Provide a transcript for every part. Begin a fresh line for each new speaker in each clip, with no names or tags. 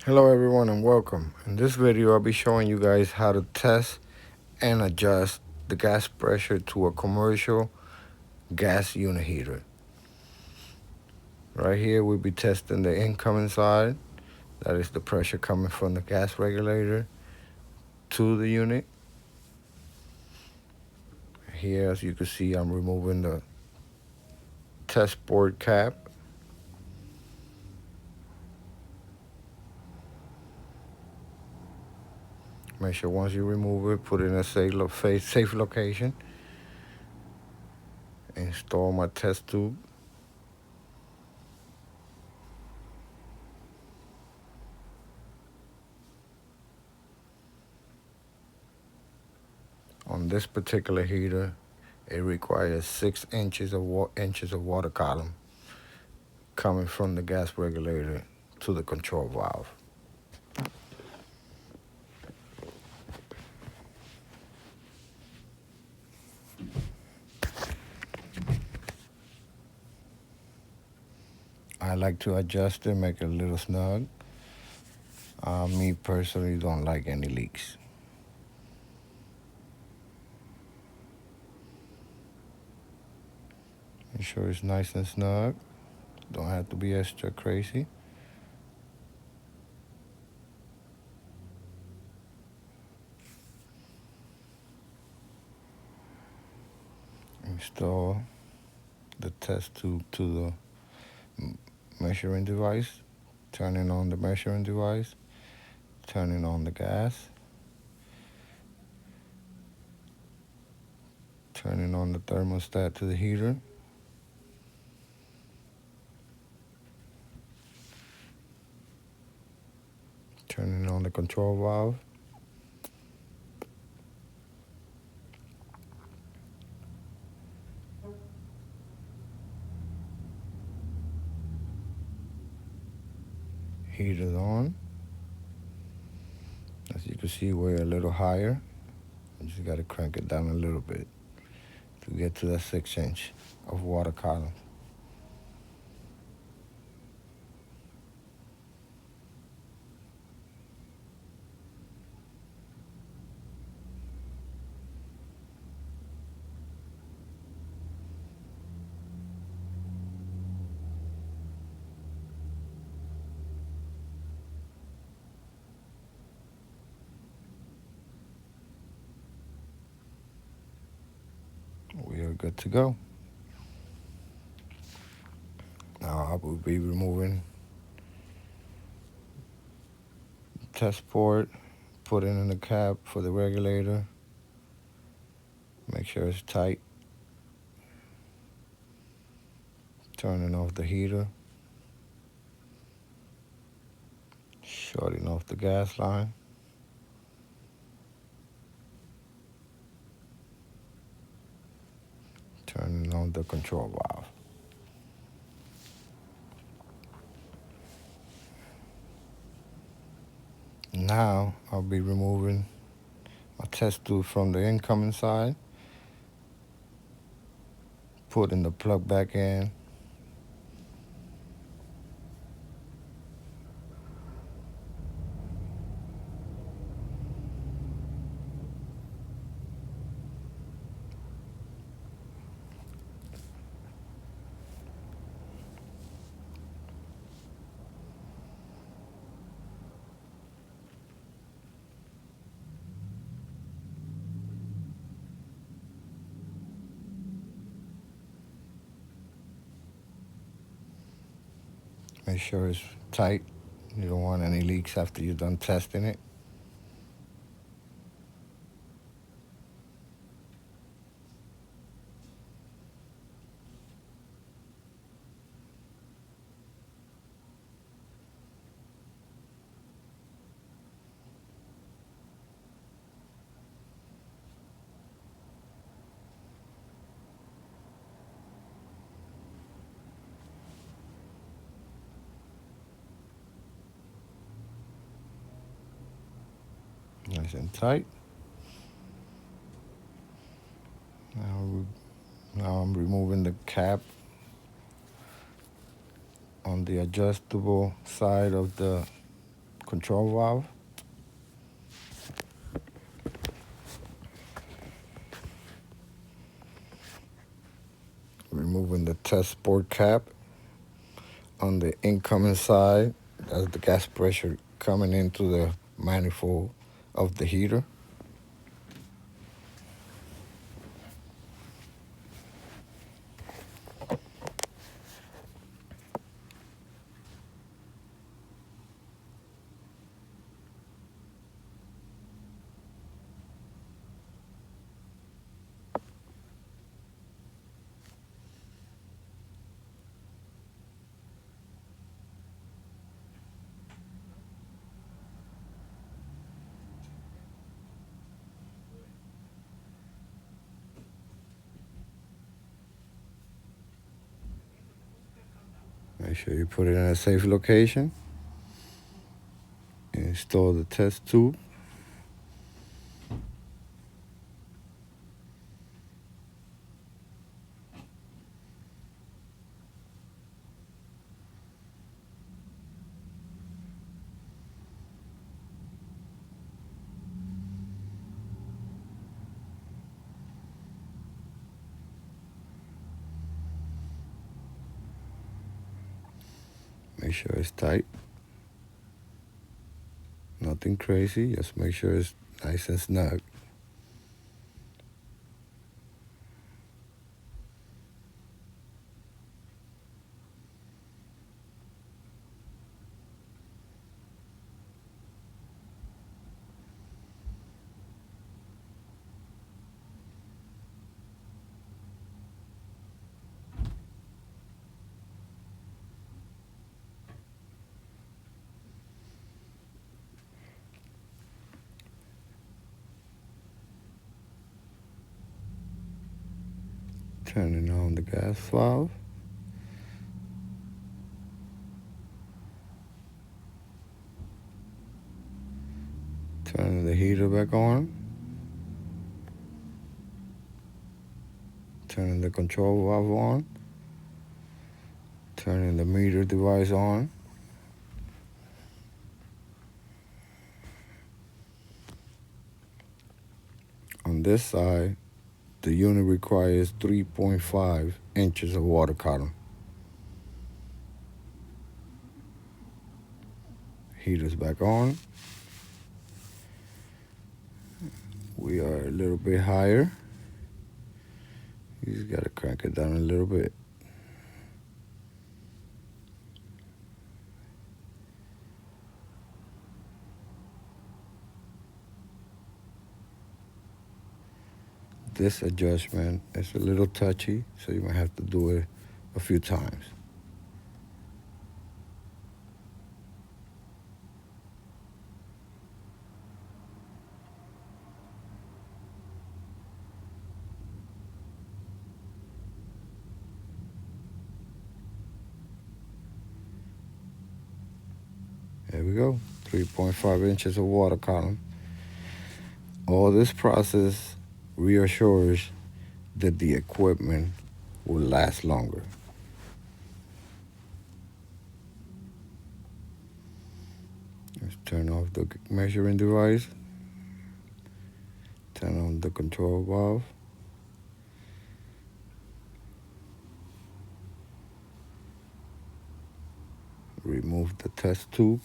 Hello everyone and welcome. In this video I'll be showing you guys how to test and adjust the gas pressure to a commercial gas unit heater. Right here we'll be testing the incoming side, that is the pressure coming from the gas regulator to the unit. Here as you can see I'm removing the test board cap. Make sure once you remove it, put it in a safe location. Install my test tube. On this particular heater, it requires 6 inches of water column coming from the gas regulator to the control valve. I like to adjust it, make it a little snug. Me personally don't like any leaks. Make sure it's nice and snug. Don't have to be extra crazy. Install the test tube to the measuring device. Turning on the measuring device. Turning on the gas. Turning on the thermostat to the heater. Turning on the control valve. Heater's on. As you can see, we're a little higher. You just got to crank it down a little bit to get to that 6 inch of water column. We are good to go. Now I will be removing the test port, put it in the cap for the regulator. Make sure it's tight. Turning off the heater. Shorting off the gas line. Turning on the control valve. Now I'll be removing my test tube from the incoming side. Putting the plug back in. Make sure it's tight. You don't want any leaks after you're done testing it. Nice and tight. Now I'm removing the cap on the adjustable side of the control valve. Removing the test port cap on the incoming side. That's the gas pressure coming into the manifold of the heater. Make sure you put it in a safe location. Install the test tube. Make sure it's tight. Nothing crazy, just make sure it's nice and snug. Turning on the gas valve. Turning the heater back on. Turning the control valve on. Turning the meter device on. On this side, the unit requires 3.5 inches of water column. Heater's back on. We are a little bit higher. You just gotta crank it down a little bit. This adjustment is a little touchy, so you might have to do it a few times. There we go, 3.5 inches of water column. All this process reassures that the equipment will last longer. Let's turn off the measuring device. Turn on the control valve. Remove the test tube.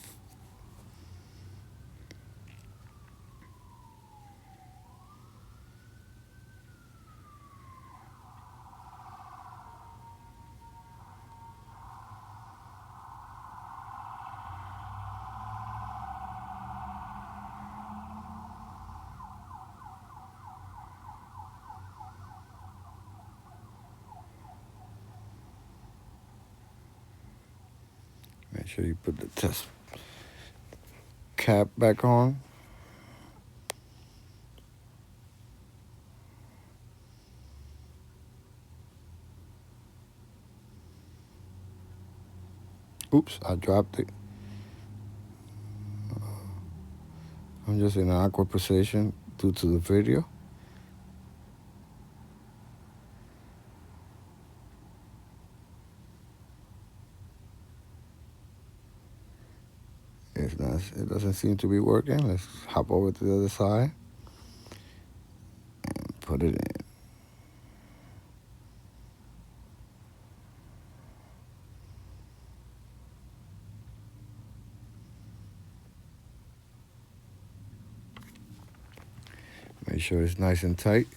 Make sure you put the test cap back on. Oops, I dropped it. I'm just in an awkward position due to the video. Yeah, It doesn't seem to be working. Let's hop over to the other side and put it in. Make sure it's nice and tight.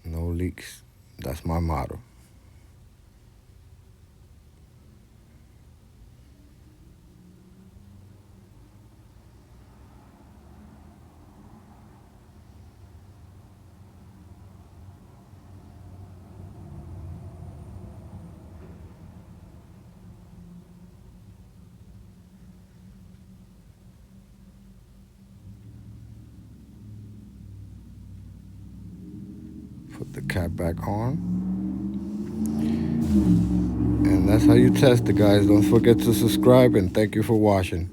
No leaks. That's my motto. Put the cap back on. And that's how you test it, guys. Don't forget to subscribe, and thank you for watching.